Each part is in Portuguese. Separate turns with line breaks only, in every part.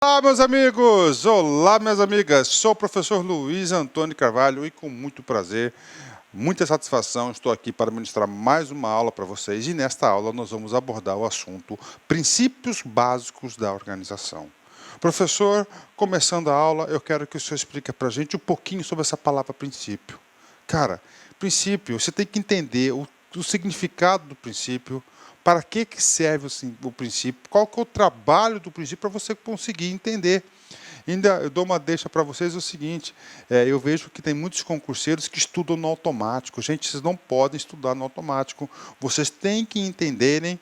Olá, meus amigos! Olá, minhas amigas! Sou o professor Luiz Antônio Carvalho e com muito prazer, muita satisfação, estou aqui para ministrar mais uma aula para vocês e nesta aula nós vamos abordar o assunto princípios básicos da organização. Professor, começando a aula, eu quero que o senhor explique para a gente um pouquinho sobre essa palavra princípio. Cara, princípio, você tem que entender o significado do princípio, para que serve o princípio, qual que é o trabalho do princípio para você conseguir entender. Ainda eu dou uma deixa para vocês o seguinte, eu vejo que tem muitos concurseiros que estudam no automático. Gente, vocês não podem estudar no automático. Vocês têm que entenderem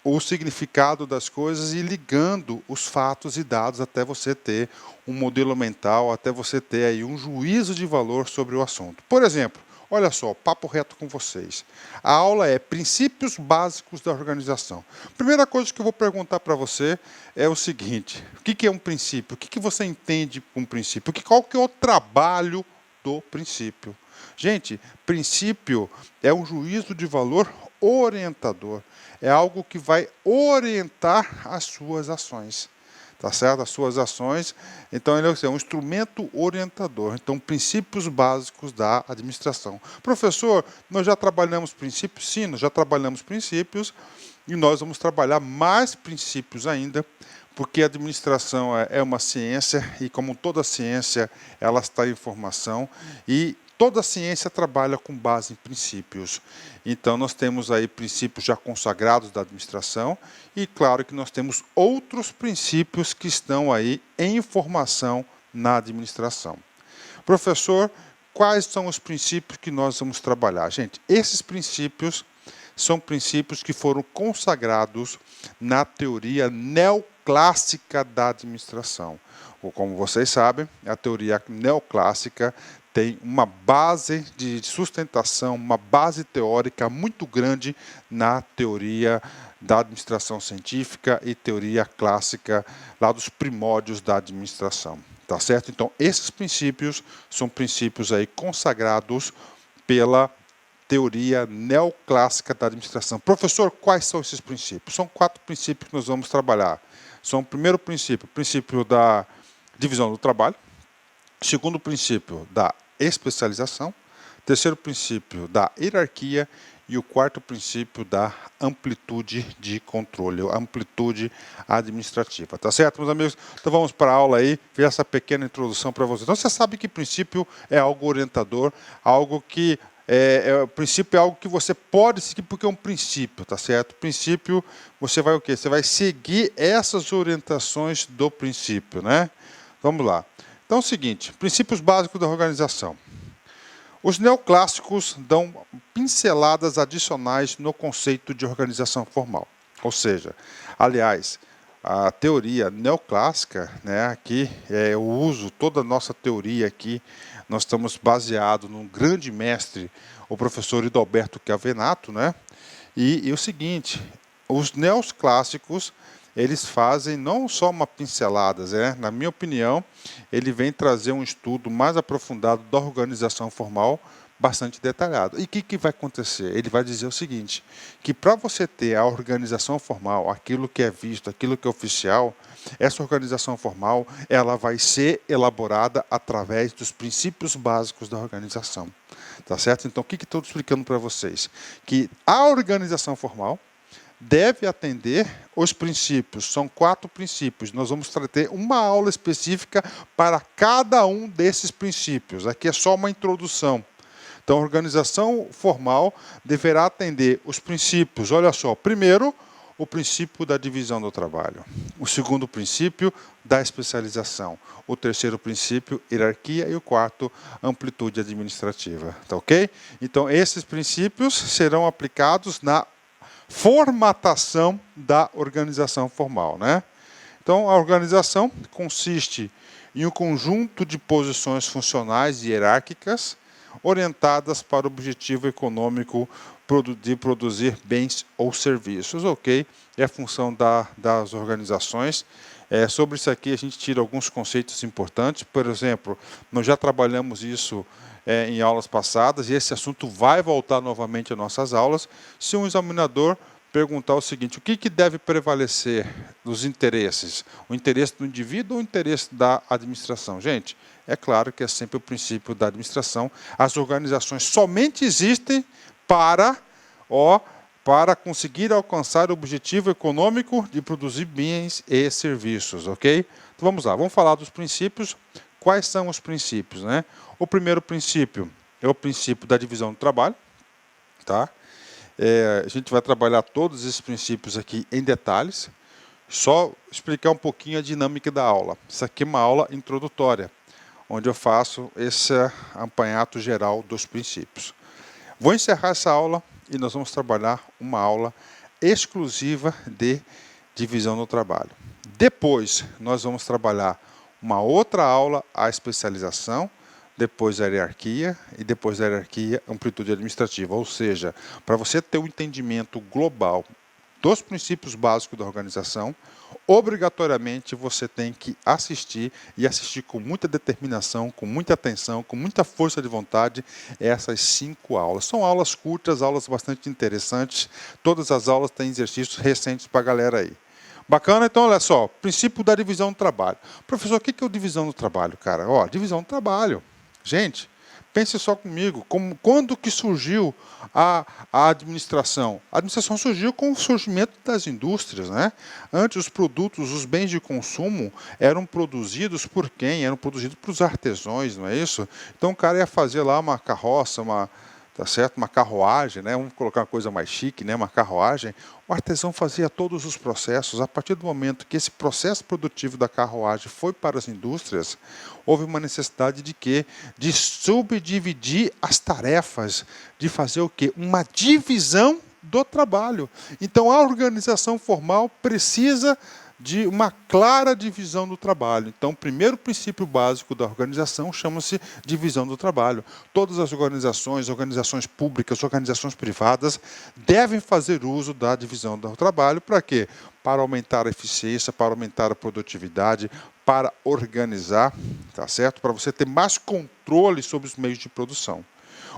o significado das coisas e ligando os fatos e dados até você ter um modelo mental, até você ter aí um juízo de valor sobre o assunto. Por exemplo, olha só, papo reto com vocês. A aula é Princípios Básicos da Organização. Primeira coisa que eu vou perguntar para você é o seguinte: o que é um princípio? O que você entende por um princípio? Qual que é o trabalho do princípio? Gente, princípio é um juízo de valor orientador. É algo que vai orientar as suas ações. Tá certo? As suas ações. Então, ele é um instrumento orientador. Então, princípios básicos da administração. Professor, nós já trabalhamos princípios? Sim, nós já trabalhamos princípios e nós vamos trabalhar mais princípios ainda, porque a administração é uma ciência e, como toda ciência, ela está em formação e toda ciência trabalha com base em princípios. Então, nós temos aí princípios já consagrados da administração e, claro, que nós temos outros princípios que estão aí em formação na administração. Professor, quais são os princípios que nós vamos trabalhar? Gente, esses princípios são princípios que foram consagrados na teoria neoclássica da administração. Ou, como vocês sabem, a teoria neoclássica tem uma base de sustentação, uma base teórica muito grande na teoria da administração científica e teoria clássica lá dos primórdios da administração. Tá certo? Então, esses princípios são princípios aí consagrados pela teoria neoclássica da administração. Professor, quais são esses princípios? São 4 princípios que nós vamos trabalhar. São o primeiro princípio, o princípio da divisão do trabalho. Segundo princípio, da especialização. Terceiro princípio, da hierarquia. E o quarto princípio, da amplitude de controle, amplitude administrativa. Tá certo, meus amigos? Então vamos para a aula aí, ver essa pequena introdução para vocês. Então você sabe que princípio é algo orientador, algo que o princípio é algo que você pode seguir porque é um princípio, tá certo? Princípio, você vai o quê? Você vai seguir essas orientações do princípio, né? Vamos lá. Então é o seguinte, princípios básicos da organização. Os neoclássicos dão pinceladas adicionais no conceito de organização formal. Ou seja, aliás, a teoria neoclássica, né, aqui, eu uso toda a nossa teoria aqui, nós estamos baseados num grande mestre, o professor Idalberto Chiavenato, né? E o seguinte, os neoclássicos, eles fazem não só uma pincelada, né? Na minha opinião, ele vem trazer um estudo mais aprofundado da organização formal, bastante detalhado. E o que vai acontecer? Ele vai dizer o seguinte, que para você ter a organização formal, aquilo que é visto, aquilo que é oficial, essa organização formal, ela vai ser elaborada através dos princípios básicos da organização. Tá certo? Então, o que estou explicando para vocês? Que a organização formal deve atender os princípios. São 4 princípios. Nós vamos ter uma aula específica para cada um desses princípios. Aqui é só uma introdução. Então, a organização formal deverá atender os princípios. Olha só, primeiro, o princípio da divisão do trabalho. O segundo princípio, da especialização. O terceiro princípio, hierarquia. E o quarto, amplitude administrativa. Tá ok? Então, esses princípios serão aplicados na formatação da organização formal, né? Então, a organização consiste em um conjunto de posições funcionais e hierárquicas orientadas para o objetivo econômico de produzir bens ou serviços, ok? É a função das organizações. Sobre isso aqui a gente tira alguns conceitos importantes. Por exemplo, nós já trabalhamos isso em aulas passadas e esse assunto vai voltar novamente às nossas aulas. Se um examinador perguntar o seguinte: o que deve prevalecer dos interesses? O interesse do indivíduo ou o interesse da administração? Gente, é claro que é sempre o princípio da administração. As organizações somente existem para conseguir alcançar o objetivo econômico de produzir bens e serviços, ok? Então vamos lá, vamos falar dos princípios. Quais são os princípios, né? O primeiro princípio é o princípio da divisão do trabalho, tá? A gente vai trabalhar todos esses princípios aqui em detalhes, só explicar um pouquinho a dinâmica da aula. Isso aqui é uma aula introdutória, onde eu faço esse apanhado geral dos princípios. Vou encerrar essa aula e nós vamos trabalhar uma aula exclusiva de divisão do trabalho. Depois, nós vamos trabalhar uma outra aula, a especialização, depois a hierarquia e depois da hierarquia, amplitude administrativa. Ou seja, para você ter um entendimento global dos princípios básicos da organização, obrigatoriamente você tem que assistir e assistir com muita determinação, com muita atenção, com muita força de vontade essas 5 aulas. São aulas curtas, aulas bastante interessantes. Todas as aulas têm exercícios recentes para a galera aí. Bacana? Então, olha só, princípio da divisão do trabalho. Professor, o que é a divisão do trabalho, cara? Divisão do trabalho. Gente, pense só comigo, quando que surgiu a administração? A administração surgiu com o surgimento das indústrias, né? Antes, os produtos, os bens de consumo eram produzidos por quem? Eram produzidos por os artesãos, não é isso? Então, o cara ia fazer lá uma carroça, tá certo? Uma carruagem, né? Vamos colocar uma coisa mais chique, né? Uma carruagem. O artesão fazia todos os processos. A partir do momento que esse processo produtivo da carruagem foi para as indústrias, houve uma necessidade de quê? De subdividir as tarefas, de fazer o quê? Uma divisão do trabalho. Então, a organização formal precisa de uma clara divisão do trabalho. Então, o primeiro princípio básico da organização chama-se divisão do trabalho. Todas as organizações públicas, organizações privadas, devem fazer uso da divisão do trabalho. Para quê? Para aumentar a eficiência, para aumentar a produtividade, para organizar, tá certo? Para você ter mais controle sobre os meios de produção.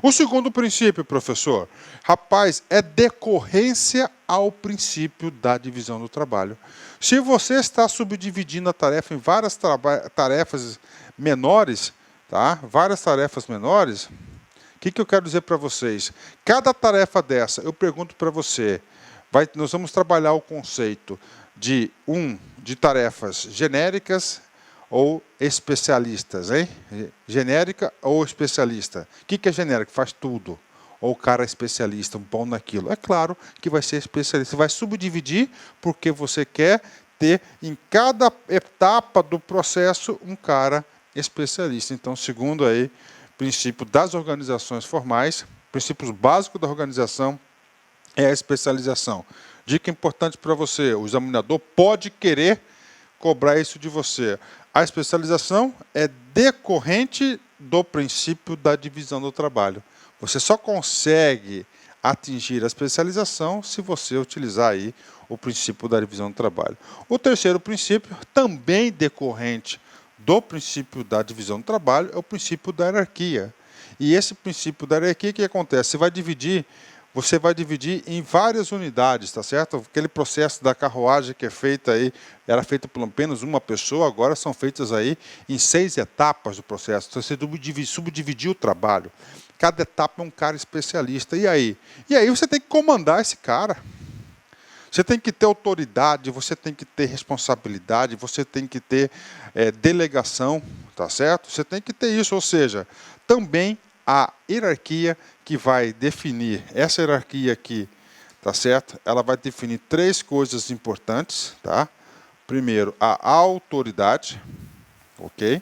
O segundo princípio, professor, rapaz, é decorrência ao princípio da divisão do trabalho. Se você está subdividindo a tarefa em várias tarefas menores, tá? Várias tarefas menores, o que eu quero dizer para vocês? Cada tarefa dessa, eu pergunto para você, nós vamos trabalhar o conceito de tarefas genéricas ou especialistas, hein? Genérica ou especialista. O que é genérico? Faz tudo. Ou o cara é especialista, um bom naquilo. É claro que vai ser especialista. Você vai subdividir porque você quer ter em cada etapa do processo um cara especialista. Então, segundo aí, princípio das organizações formais, princípios básicos da organização é a especialização. Dica importante para você, o examinador pode querer cobrar isso de você. A especialização é decorrente do princípio da divisão do trabalho. Você só consegue atingir a especialização se você utilizar aí o princípio da divisão do trabalho. O terceiro princípio, também decorrente do princípio da divisão do trabalho, é o princípio da hierarquia. E esse princípio da hierarquia, o que acontece? Você vai dividir em várias unidades, tá certo? Aquele processo da carruagem que é feita aí, era feita por apenas uma pessoa, agora são feitas aí em 6 etapas do processo. Então, você subdividiu o trabalho. Cada etapa é um cara especialista. E aí? E aí você tem que comandar esse cara. Você tem que ter autoridade, você tem que ter responsabilidade, você tem que ter delegação, tá certo? Você tem que ter isso, ou seja, também a hierarquia que vai definir, essa hierarquia aqui, tá certo? Ela vai definir 3 coisas importantes, tá? Primeiro, a autoridade, ok?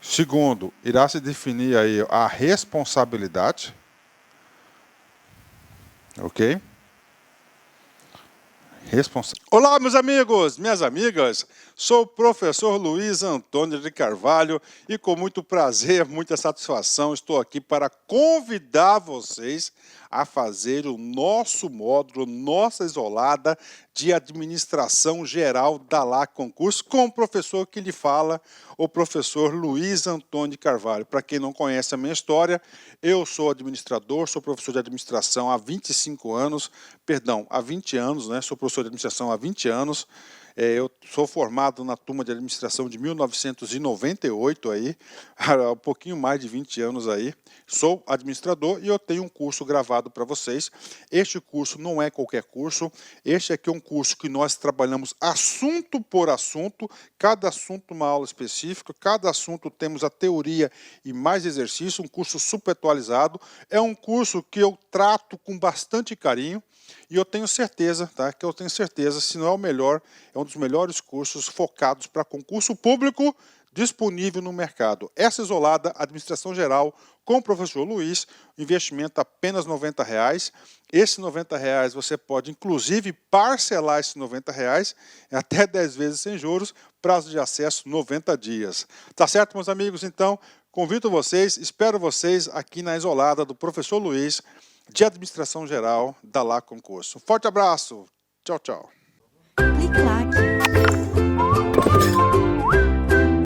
Segundo, irá se definir aí a responsabilidade, ok? Olá, meus amigos, minhas amigas, Sou o professor Luiz Antônio de Carvalho e com muito prazer, muita satisfação, estou aqui para convidar vocês a fazer o nosso módulo, nossa isolada de administração geral da LA Concurso, com o professor que lhe fala, o professor Luiz Antônio de Carvalho. Para quem não conhece a minha história, eu sou administrador, sou professor de administração há 25 anos, perdão, há 20 anos, né? Sou professor de administração há 20 anos. Eu sou formado na turma de administração de 1998, aí, há um pouquinho mais de 20 anos aí. Sou administrador e eu tenho um curso gravado para vocês. Este curso não é qualquer curso, este aqui é um curso que nós trabalhamos assunto por assunto, cada assunto uma aula específica, cada assunto temos a teoria e mais exercício, um curso super atualizado. É um curso que eu trato com bastante carinho. E eu tenho certeza, tá? Que eu tenho certeza, se não é o melhor, é um dos melhores cursos focados para concurso público disponível no mercado. Essa isolada, administração geral, com o professor Luiz, investimento apenas R$90. Esse R$90 você pode, inclusive, parcelar esses R$90 em até 10 vezes sem juros, prazo de acesso 90 dias. Tá certo, meus amigos? Então, convido vocês, espero vocês aqui na isolada do professor Luiz, de administração geral da LA Concurso. Forte abraço. Tchau, tchau.
Clique lá.